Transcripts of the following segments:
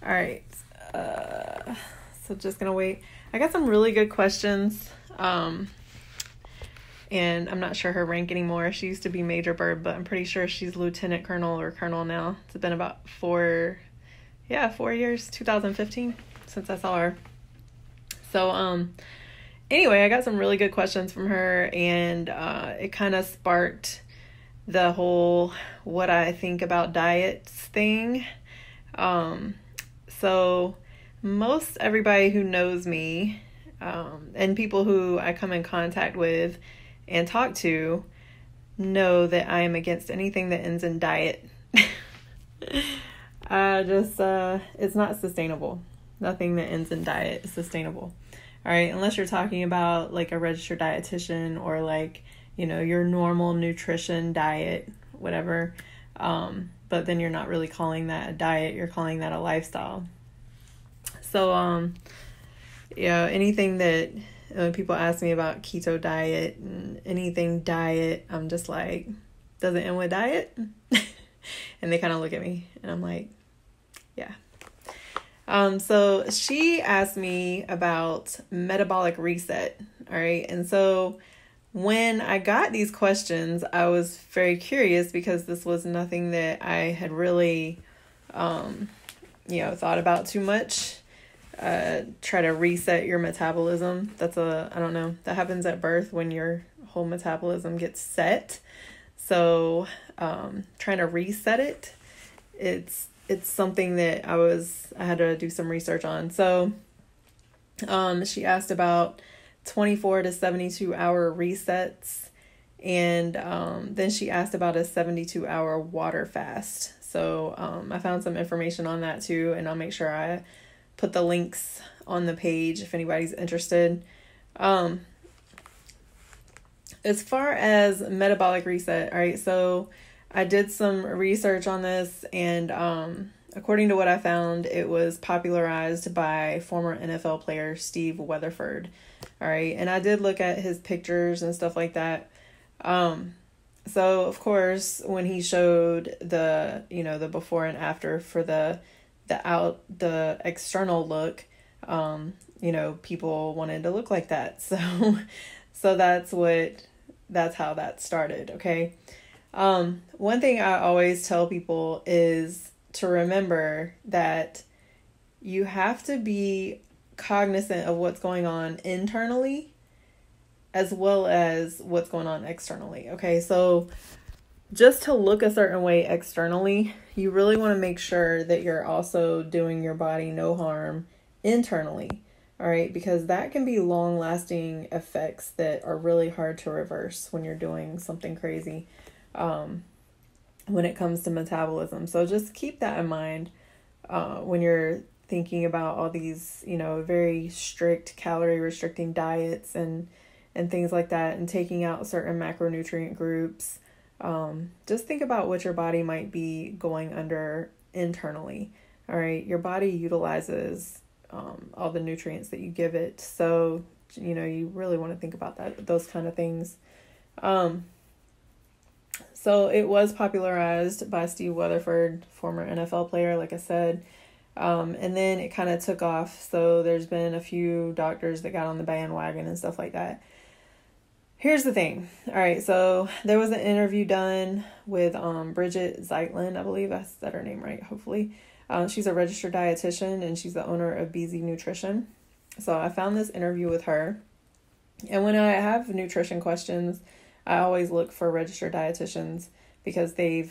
All right. So just gonna wait. I got some really good questions. And I'm not sure her rank anymore. She used to be Major Bird, but I'm pretty sure she's Lieutenant Colonel or Colonel now. It's been about 4 years, 2015, since I saw her. So, anyway, I got some really good questions from her, and it kind of sparked the whole what I think about diets thing. So most everybody who knows me, and people who I come in contact with and talk to, know that I am against anything that ends in diet. It's not sustainable. Nothing that ends in diet is sustainable. All right, unless you're talking about like a registered dietitian or like, your normal nutrition diet, whatever. But then you're not really calling that a diet, you're calling that a lifestyle. So, anything that when people ask me about keto diet and anything diet, I'm just like, does it end with diet? And they kind of look at me and I'm like, yeah. So she asked me about metabolic reset. All right. And so when I got these questions, I was very curious because this was nothing that I had really, thought about too much. Try to reset your metabolism. I don't know, that happens at birth when your whole metabolism gets set. So, trying to reset it, it's something that I had to do some research on. So, she asked about 24 to 72 hour resets. And, then she asked about a 72-hour water fast. So, I found some information on that too, and I'll make sure I put the links on the page if anybody's interested. As far as metabolic reset, all right, so I did some research on this, and according to what I found, it was popularized by former NFL player Steve Weatherford. All right, and I did look at his pictures and stuff like that. So of course, when he showed the before and after for the external look, people wanted to look like that. So that's how that started. Okay. One thing I always tell people is to remember that you have to be cognizant of what's going on internally as well as what's going on externally. Okay. So just to look a certain way externally, you really want to make sure that you're also doing your body no harm internally. All right, because that can be long-lasting effects that are really hard to reverse when you're doing something crazy when it comes to metabolism. So just keep that in mind when you're thinking about all these, very strict calorie restricting diets and things like that, and taking out certain macronutrient groups. Just think about what your body might be going under internally. All right. Your body utilizes, all the nutrients that you give it. So, you really want to think about those kind of things. So it was popularized by Steve Weatherford, former NFL player, like I said. And then it kind of took off. So there's been a few doctors that got on the bandwagon and stuff like that. Here's the thing. All right. So there was an interview done with Bridget Zeitlin. I believe I said her name right, hopefully. She's a registered dietitian and she's the owner of BZ Nutrition. So I found this interview with her. And when I have nutrition questions, I always look for registered dietitians because they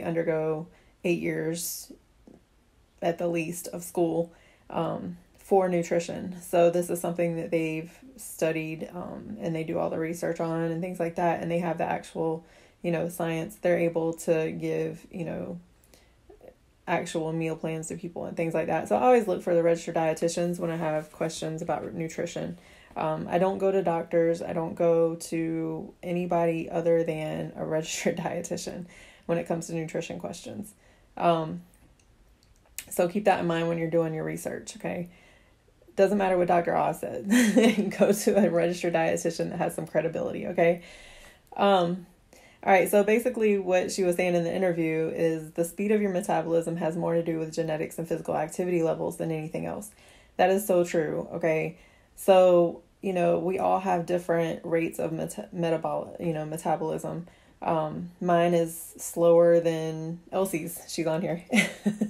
undergo 8 years at the least of school for nutrition. So this is something that they've studied and they do all the research on and things like that. And they have the actual, science. They're able to give, actual meal plans to people and things like that. So I always look for the registered dietitians when I have questions about nutrition. I don't go to doctors. I don't go to anybody other than a registered dietitian when it comes to nutrition questions. So keep that in mind when you're doing your research. Okay. Doesn't matter what Dr. Oz said. Go to a registered dietitian that has some credibility. Okay. All All right, so basically what she was saying in the interview is the speed of your metabolism has more to do with genetics and physical activity levels than anything else. That is so true, okay? So, we all have different rates of metabolism. Mine is slower than Elsie's. She's on here.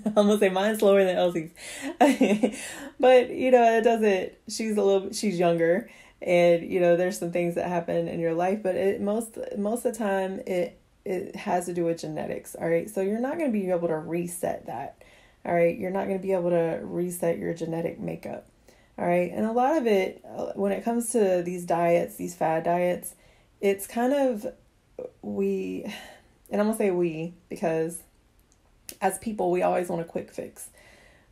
I'm gonna say mine's slower than Elsie's. But, it doesn't, she's younger. And, there's some things that happen in your life, but most of the time it has to do with genetics. All right. So you're not going to be able to reset that. All right. You're not going to be able to reset your genetic makeup. All right. And a lot of it, when it comes to these diets, these fad diets, it's kind of and I'm going to say we, because as people, we always want a quick fix.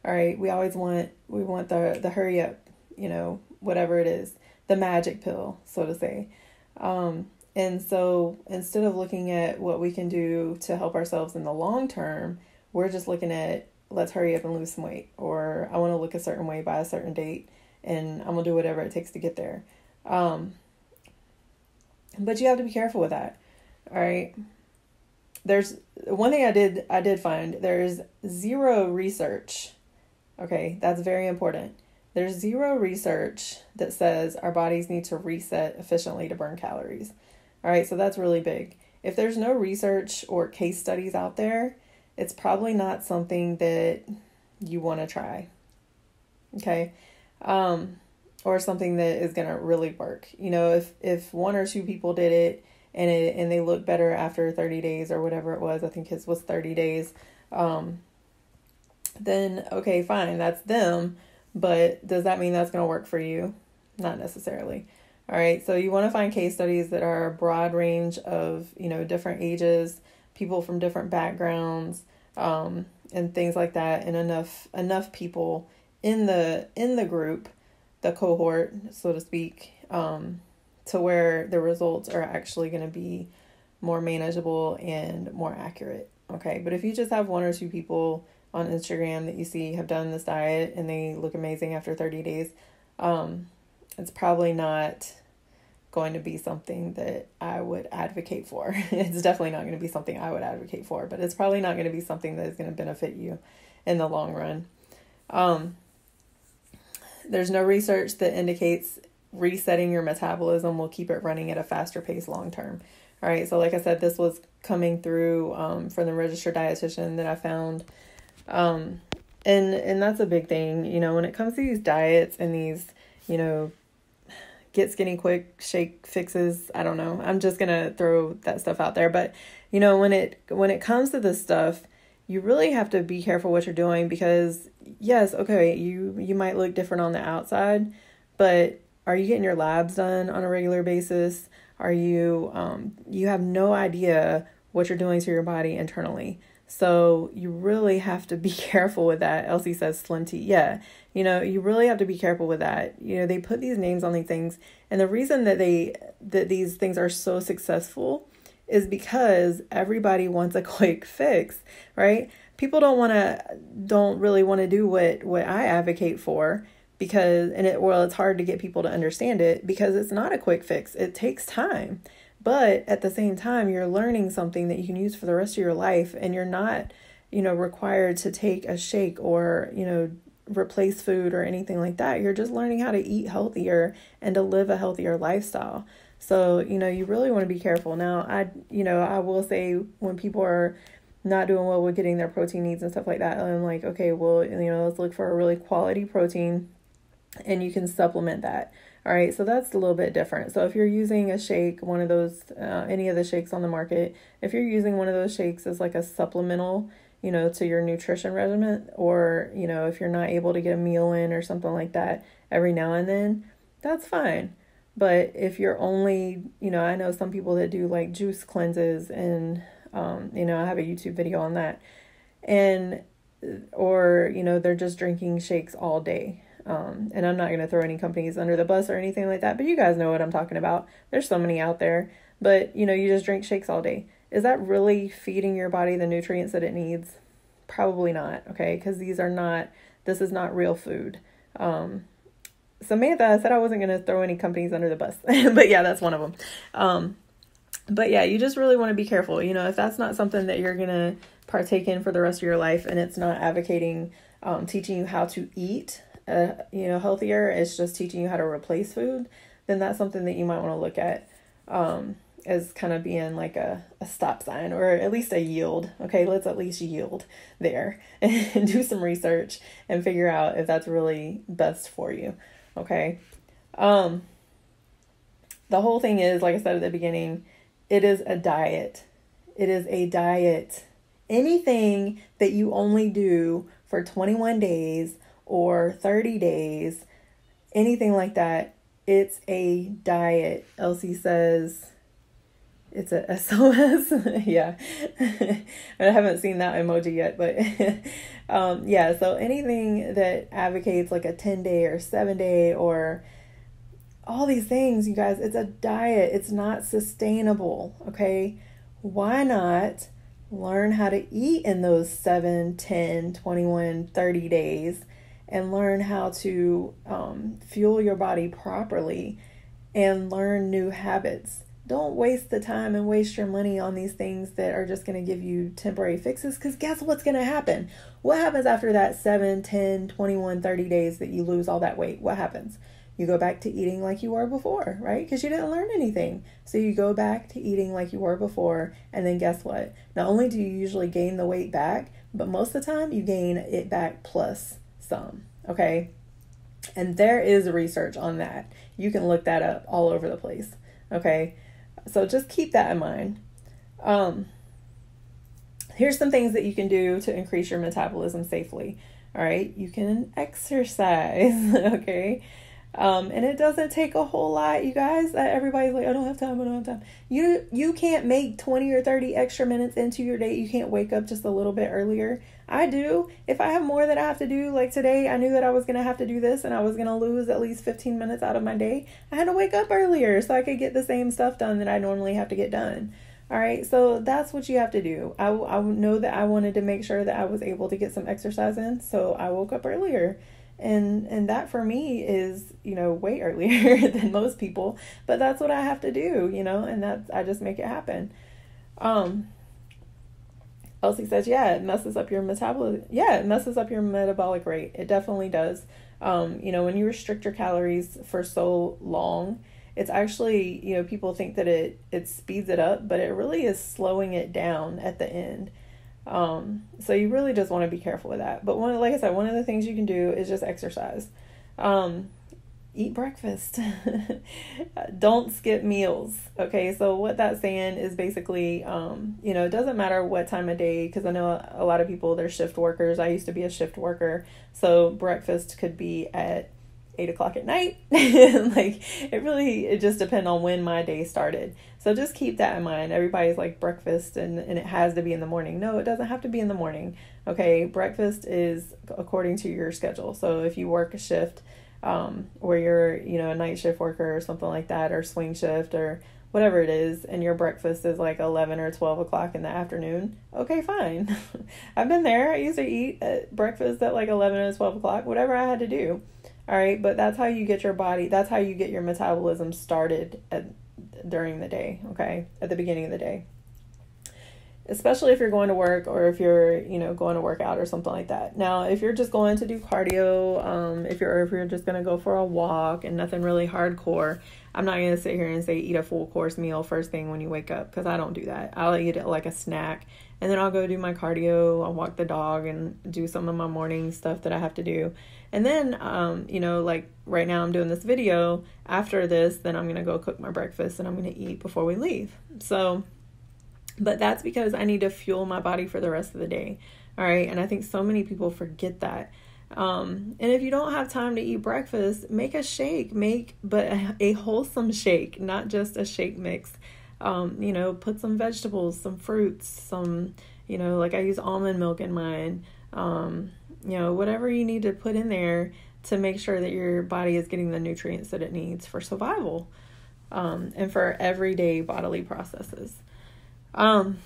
All right. We want the hurry up, whatever it is. The magic pill, so to say. And so instead of looking at what we can do to help ourselves in the long term, we're just looking at, let's hurry up and lose some weight, or I want to look a certain way by a certain date, and I'm going to do whatever it takes to get there. But you have to be careful with that. All right. There's one thing I did find, there's zero research. Okay. That's very important. There's zero research that says our bodies need to reset efficiently to burn calories. All right, so that's really big. If there's no research or case studies out there, it's probably not something that you want to try. Okay? Or something that is going to really work. If one or two people did it and they look better after 30 days or whatever it was, I think his was 30 days, then okay, fine, that's them. But does that mean that's going to work for you? Not necessarily. All right. So you want to find case studies that are a broad range of, different ages, people from different backgrounds, and things like that. And enough people in the group, the cohort, so to speak, to where the results are actually going to be more manageable and more accurate. Okay. But if you just have one or two people on Instagram that you see have done this diet and they look amazing after 30 days, it's probably not going to be something that I would advocate for. It's definitely not going to be something I would advocate for, but it's probably not going to be something that is going to benefit you in the long run. There's no research that indicates resetting your metabolism will keep it running at a faster pace long term. All right. So like I said, this was coming through from the registered dietitian that I found. And that's a big thing, when it comes to these diets and these, get skinny quick shake fixes. I don't know. I'm just going to throw that stuff out there. But, when it comes to this stuff, you really have to be careful what you're doing because yes, okay, you might look different on the outside, but are you getting your labs done on a regular basis? Are you, you have no idea what you're doing to your body internally. So you really have to be careful with that. Elsie says slim tea. Yeah. You really have to be careful with that. They put these names on these things. And the reason that these things are so successful is because everybody wants a quick fix, right? People don't really want to do what I advocate for because, it's hard to get people to understand it because it's not a quick fix. It takes time. But at the same time, you're learning something that you can use for the rest of your life, and you're not, required to take a shake or, replace food or anything like that. You're just learning how to eat healthier and to live a healthier lifestyle. So, you really want to be careful. Now, I will say when people are not doing well with getting their protein needs and stuff like that, I'm like, okay, well, let's look for a really quality protein and you can supplement that. All right, so that's a little bit different. So if you're using a shake, one of those, any of the shakes on the market, if you're using one of those shakes as like a supplemental, to your nutrition regimen, or, if you're not able to get a meal in or something like that every now and then, that's fine. But if you're only, I know some people that do like juice cleanses and, I have a YouTube video on that or, they're just drinking shakes all day. And I'm not going to throw any companies under the bus or anything like that, but you guys know what I'm talking about. There's so many out there, but you just drink shakes all day. Is that really feeding your body the nutrients that it needs? Probably not. Okay. Cause this is not real food. Samantha said I wasn't going to throw any companies under the bus, but yeah, that's one of them. But yeah, you just really want to be careful. You know, if that's not something that you're going to partake in for the rest of your life, and it's not advocating, teaching you how to eat, healthier, it's just teaching you how to replace food, then that's something that you might want to look at, as kind of being like a stop sign, or at least a yield. Okay, let's at least yield there and do some research and figure out if that's really best for you. Okay. The whole thing is, like I said at the beginning, it is a diet. It is a diet. Anything that you only do for 21 days or 30 days, anything like that, it's a diet. Elsie says it's a SOS. Yeah. I haven't seen that emoji yet, but yeah. So anything that advocates like a 10-day or 7-day or all these things, you guys, it's a diet. It's not sustainable. Okay. Why not learn how to eat in those 7, 10, 21, 30 days and learn how to fuel your body properly and learn new habits? Don't waste the time and waste your money on these things that are just going to give you temporary fixes, because guess what's going to happen? What happens after that 7, 10, 21, 30 days that you lose all that weight? What happens? You go back to eating like you were before, right? Because you didn't learn anything. So you go back to eating like you were before, and then guess what? Not only do you usually gain the weight back, but most of the time you gain it back plus some, okay? And there is research on that. You can look that up all over the place, okay? So just keep that in mind. Here's some things that you can do to increase your metabolism safely, all right? You can exercise, okay? And it doesn't take a whole lot, you guys. Everybody's like, I don't have time. You can't make 20 or 30 extra minutes into your day. You can't wake up just a little bit earlier. I do. If I have more that I have to do, like today, I knew that I was going to have to do this and I was going to lose at least 15 minutes out of my day. I had to wake up earlier so I could get the same stuff done that I normally have to get done. All right. So that's what you have to do. I know that I wanted to make sure that I was able to get some exercise in. So I woke up earlier. And that for me is, way earlier than most people, but that's what I have to do, and I just make it happen. Elsie says, yeah, it messes up your metabolism. Yeah, it messes up your metabolic rate. It definitely does. When you restrict your calories for so long, it's actually, people think that it speeds it up, but it really is slowing it down at the end. So you really just want to be careful with that. But like I said, one of the things you can do is just exercise. Eat breakfast. Don't skip meals. Okay. So what that's saying is basically, it doesn't matter what time of day, because I know a lot of people, they're shift workers. I used to be a shift worker. So breakfast could be at 8:00 at night. It just depends on when my day started. So just keep that in mind. Everybody's like breakfast and it has to be in the morning. No, it doesn't have to be in the morning. Okay. Breakfast is according to your schedule. So if you work a shift, where you're, a night shift worker or something like that, or swing shift or whatever it is, and your breakfast is like 11 or 12 o'clock in the afternoon. Okay, fine. I've been there. I used to eat breakfast at like 11 or 12 o'clock, whatever I had to do. All right. But that's how you get your body. That's how you get your metabolism started during the day. Okay. At the beginning of the day, especially if you're going to work or if you're, going to work out or something like that. Now, if you're just going to do cardio, if you're just going to go for a walk and nothing really hardcore, I'm not going to sit here and say eat a full course meal first thing when you wake up, because I don't do that. I'll eat it like a snack, and then I'll go do my cardio. I'll walk the dog and do some of my morning stuff that I have to do. And then, like right now I'm doing this video. After this, then I'm going to go cook my breakfast and I'm going to eat before we leave. So, but that's because I need to fuel my body for the rest of the day. All right. And I think so many people forget that. And if you don't have time to eat breakfast, make a shake, but a wholesome shake, not just a shake mix. Put some vegetables, some fruits, some, like I use almond milk in mine. Whatever you need to put in there to make sure that your body is getting the nutrients that it needs for survival, and for everyday bodily processes. Another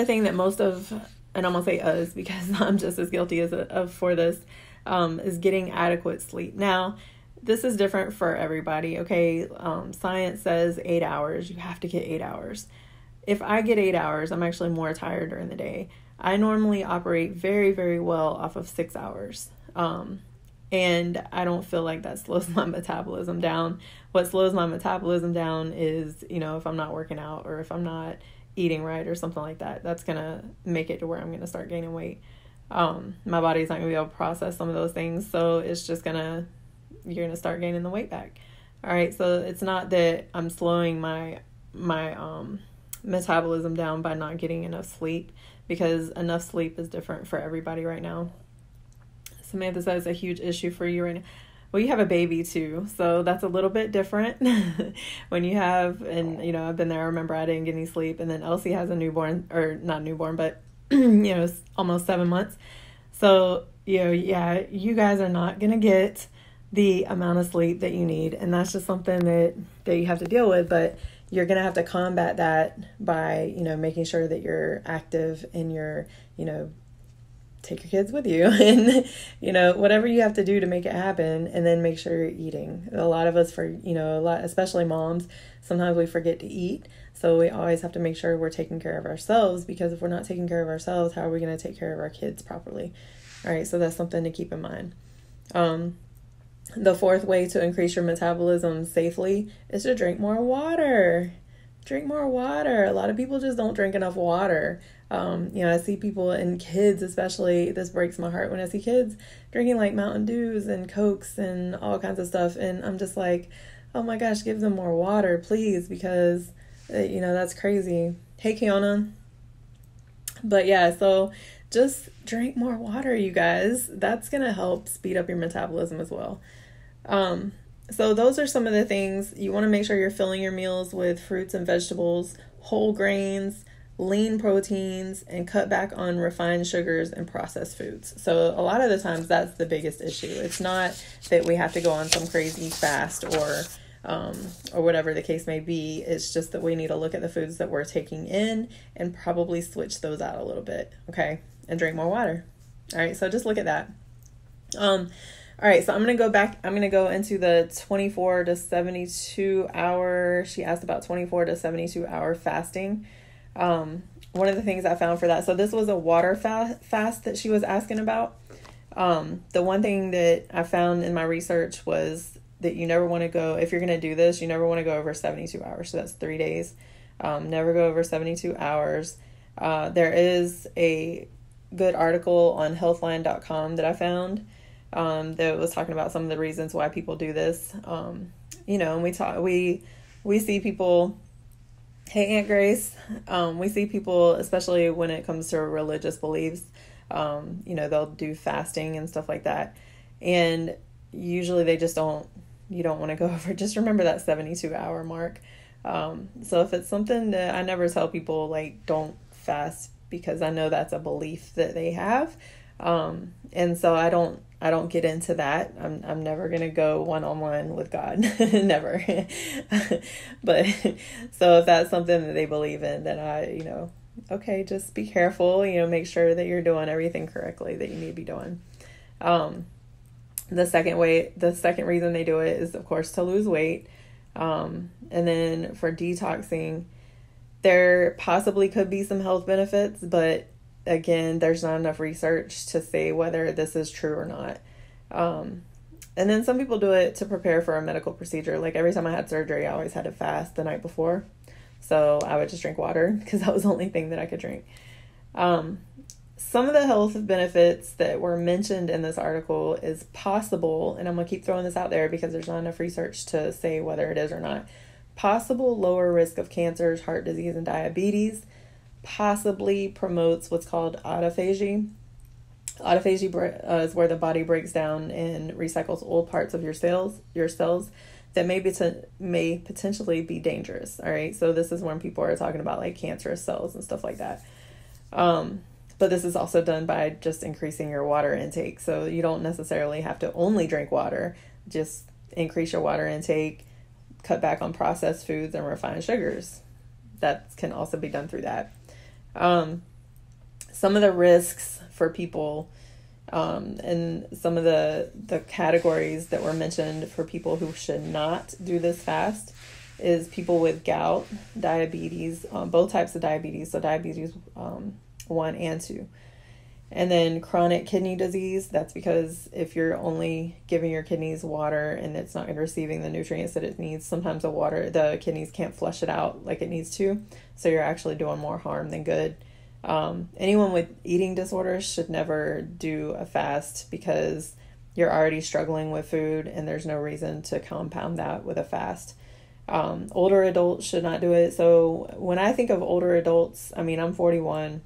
thing that most of, and I'm gonna say us because I'm just as guilty as for this, is getting adequate sleep. Now, this is different for everybody, okay? Science says 8 hours. You have to get 8 hours. If I get 8 hours, I'm actually more tired during the day. I normally operate very, very well off of 6 hours. And I don't feel like that slows my metabolism down. What slows my metabolism down is, if I'm not working out or if I'm not eating right or something like that. That's going to make it to where I'm going to start gaining weight. My body's not going to be able to process some of those things. So it's just you're going to start gaining the weight back. All right. So it's not that I'm slowing my metabolism down by not getting enough sleep, because enough sleep is different for everybody right now. Samantha says a huge issue for you right now. Well, you have a baby too, so that's a little bit different when you have, and I've been there. I remember I didn't get any sleep, and then Elsie has a newborn, or not newborn, but it's almost 7 months. So yeah, you guys are not gonna get the amount of sleep that you need, and that's just something that you have to deal with. But you're gonna have to combat that by making sure that you're active and you're take your kids with you and whatever you have to do to make it happen, and then make sure you're eating. A lot of us, especially moms, sometimes we forget to eat, so we always have to make sure we're taking care of ourselves, because if we're not taking care of ourselves, how are we going to take care of our kids properly? All right, so that's something to keep in mind. The fourth way to increase your metabolism safely is to drink more water. Drink more water. A lot of people just don't drink enough water. I see people, and kids especially, this breaks my heart when I see kids drinking like Mountain Dews and Cokes and all kinds of stuff. And I'm just like, oh my gosh, give them more water, please, because, that's crazy. Hey, Kiana. But yeah, so just drink more water, you guys. That's going to help speed up your metabolism as well. So those are some of the things. You want to make sure you're filling your meals with fruits and vegetables, whole grains, lean proteins, and cut back on refined sugars and processed foods. So a lot of the times that's the biggest issue. It's not that we have to go on some crazy fast or whatever the case may be. It's just that we need to look at the foods that we're taking in and probably switch those out a little bit. Okay. And drink more water. All right. So just look at that. All right, so I'm going to go back. I'm going to go into the 24 to 72 hour. She asked about 24 to 72 hour fasting. One of the things I found for that, so this was a water fast that she was asking about. The one thing that I found in my research was that you never want to go, if you're going to do this, you never want to go over 72 hours. So that's 3 days. Never go over 72 hours. There is a good article on healthline.com that I found that was talking about some of the reasons why people do this. And we see people, hey, Aunt Grace, we see people, especially when it comes to religious beliefs, they'll do fasting and stuff like that. And usually you don't want to go over, just remember that 72 hour mark. So if it's something that I never tell people, like, don't fast, because I know that's a belief that they have. And so I don't get into that. I'm never going to go one-on-one with God. Never. But so if that's something that they believe in, then okay, just be careful, make sure that you're doing everything correctly that you need to be doing. The second reason they do it is, of course, to lose weight. And then for detoxing, there possibly could be some health benefits, but again, there's not enough research to say whether this is true or not. And then some people do it to prepare for a medical procedure. Like every time I had surgery, I always had to fast the night before. So I would just drink water because that was the only thing that I could drink. Some of the health benefits that were mentioned in this article is possible, and I'm going to keep throwing this out there because there's not enough research to say whether it is or not. Possible lower risk of cancers, heart disease, and diabetes. Possibly promotes what's called autophagy. Autophagy is where the body breaks down and recycles old parts of your cells that may potentially be dangerous. All right, so this is when people are talking about like cancerous cells and stuff like that. But this is also done by just increasing your water intake. So you don't necessarily have to only drink water. Just increase your water intake, cut back on processed foods and refined sugars. That can also be done through that. Some of the risks for people And some of the categories that were mentioned for people who should not do this fast is people with gout, diabetes, both types of diabetes, so diabetes 1 and 2. And then chronic kidney disease, that's because if you're only giving your kidneys water and it's not receiving the nutrients that it needs, sometimes the kidneys can't flush it out like it needs to, so you're actually doing more harm than good. Anyone with eating disorders should never do a fast because you're already struggling with food and there's no reason to compound that with a fast. Older adults should not do it. So when I think of older adults, I mean, I'm 41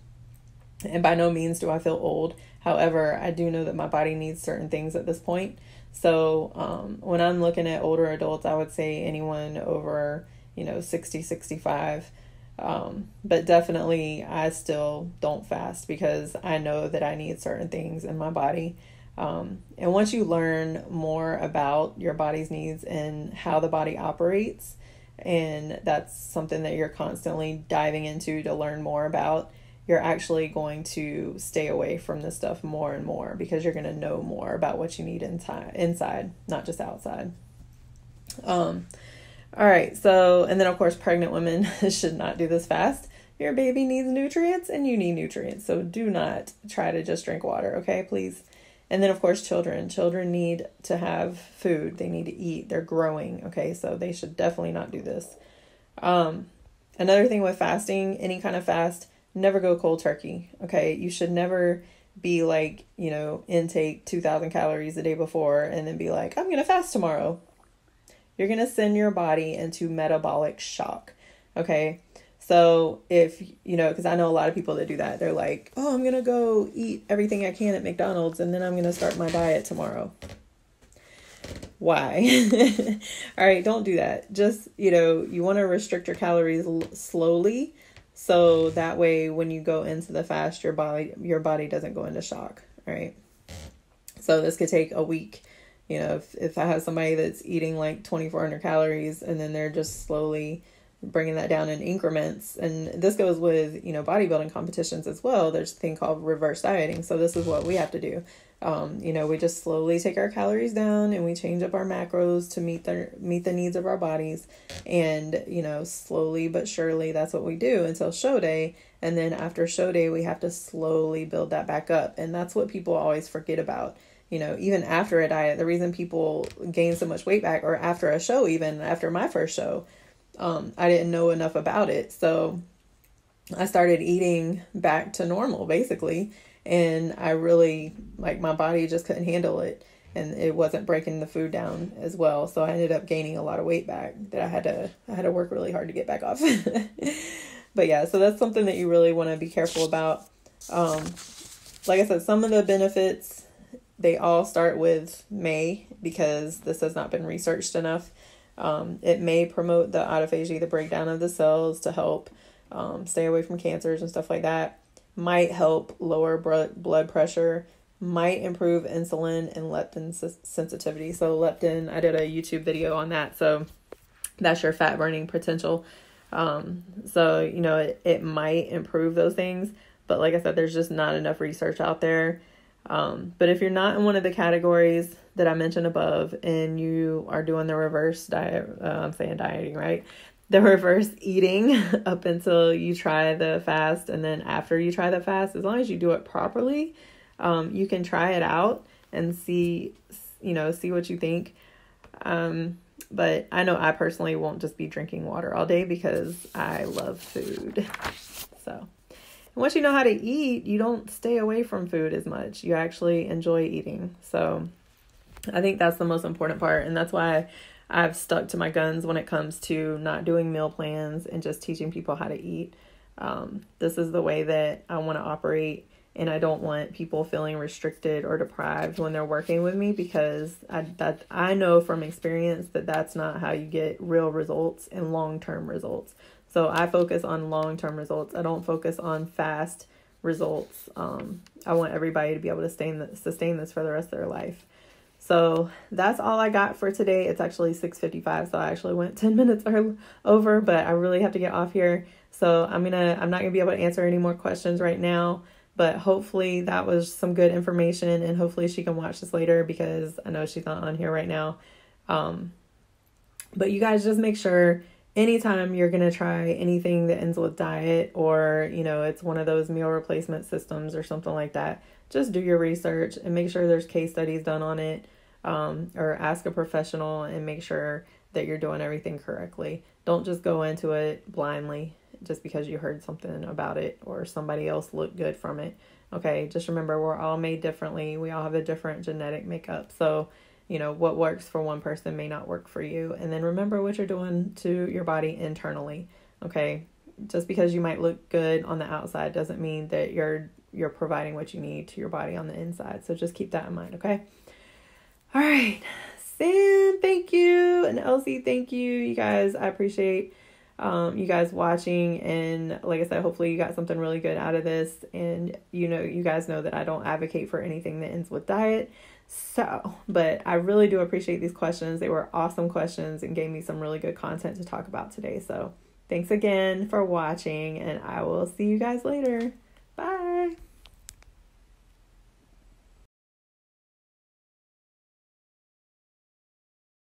and by no means do I feel old. However, I do know that my body needs certain things at this point. So when I'm looking at older adults, I would say anyone over, 60, 65. But definitely I still don't fast because I know that I need certain things in my body. And once you learn more about your body's needs and how the body operates, and that's something that you're constantly diving into to learn more about, you're actually going to stay away from this stuff more and more because you're going to know more about what you need inside, not just outside. All right. So, and then of course, pregnant women should not do this fast. Your baby needs nutrients and you need nutrients. So do not try to just drink water. Okay, please. And then of course, children need to have food. They need to eat. They're growing. Okay. So they should definitely not do this. Another thing with fasting, any kind of fast, never go cold turkey. Okay. You should never be like, intake 2,000 calories the day before and then be like, I'm going to fast tomorrow. You're going to send your body into metabolic shock. Okay. So if, because I know a lot of people that do that. They're like, oh, I'm going to go eat everything I can at McDonald's and then I'm going to start my diet tomorrow. Why? All right. Don't do that. Just, you want to restrict your calories slowly. So that way, when you go into the fast, your body doesn't go into shock. All right. So this could take a week. If I have somebody that's eating like 2,400 calories and then they're just slowly bringing that down in increments. And this goes with, bodybuilding competitions as well. There's a thing called reverse dieting. So this is what we have to do. We just slowly take our calories down and we change up our macros to meet the needs of our bodies. And, slowly but surely that's what we do until show day. And then after show day, we have to slowly build that back up. And that's what people always forget about. Even after a diet, the reason people gain so much weight back, or after a show, even after my first show, I didn't know enough about it. So I started eating back to normal, basically. And I really, my body just couldn't handle it. And it wasn't breaking the food down as well. So I ended up gaining a lot of weight back that I had to work really hard to get back off. But yeah, so that's something that you really want to be careful about. Like I said, some of the benefits, they all start with may, because this has not been researched enough. It may promote the autophagy, the breakdown of the cells, to help stay away from cancers and stuff like that. Might help lower blood pressure, might improve insulin and leptin sensitivity. So leptin, I did a YouTube video on that. So that's your fat burning potential. It might improve those things. But like I said, there's just not enough research out there. But if you're not in one of the categories that I mentioned above and you are doing the reverse diet, I'm saying dieting, right? The reverse eating up until you try the fast. And then after you try the fast, as long as you do it properly, you can try it out and see what you think. But I know I personally won't just be drinking water all day because I love food. So once you know how to eat, you don't stay away from food as much. You actually enjoy eating. So I think that's the most important part. And that's why I've stuck to my guns when it comes to not doing meal plans and just teaching people how to eat. This is the way that I want to operate. And I don't want people feeling restricted or deprived when they're working with me, because I know from experience that that's not how you get real results and long-term results. So I focus on long-term results. I don't focus on fast results. I want everybody to be able to sustain this for the rest of their life. So that's all I got for today. It's actually 6:55, so I actually went 10 minutes over, but I really have to get off here. So I'm not gonna be able to answer any more questions right now. But hopefully that was some good information, and hopefully she can watch this later because I know she's not on here right now. But you guys just make sure anytime you're going to try anything that ends with diet, or, it's one of those meal replacement systems or something like that, just do your research and make sure there's case studies done on it, or ask a professional and make sure that you're doing everything correctly. Don't just go into it blindly just because you heard something about it or somebody else looked good from it. Okay, just remember we're all made differently. We all have a different genetic makeup. So, what works for one person may not work for you. And then remember what you're doing to your body internally. Okay, just because you might look good on the outside doesn't mean that you're providing what you need to your body on the inside. So just keep that in mind. Okay. All right. Sam, thank you. And Elsie, thank you. You guys, I appreciate you guys watching. And like I said, hopefully you got something really good out of this. And you guys know that I don't advocate for anything that ends with diet. So, but I really do appreciate these questions. They were awesome questions and gave me some really good content to talk about today. So thanks again for watching, and I will see you guys later.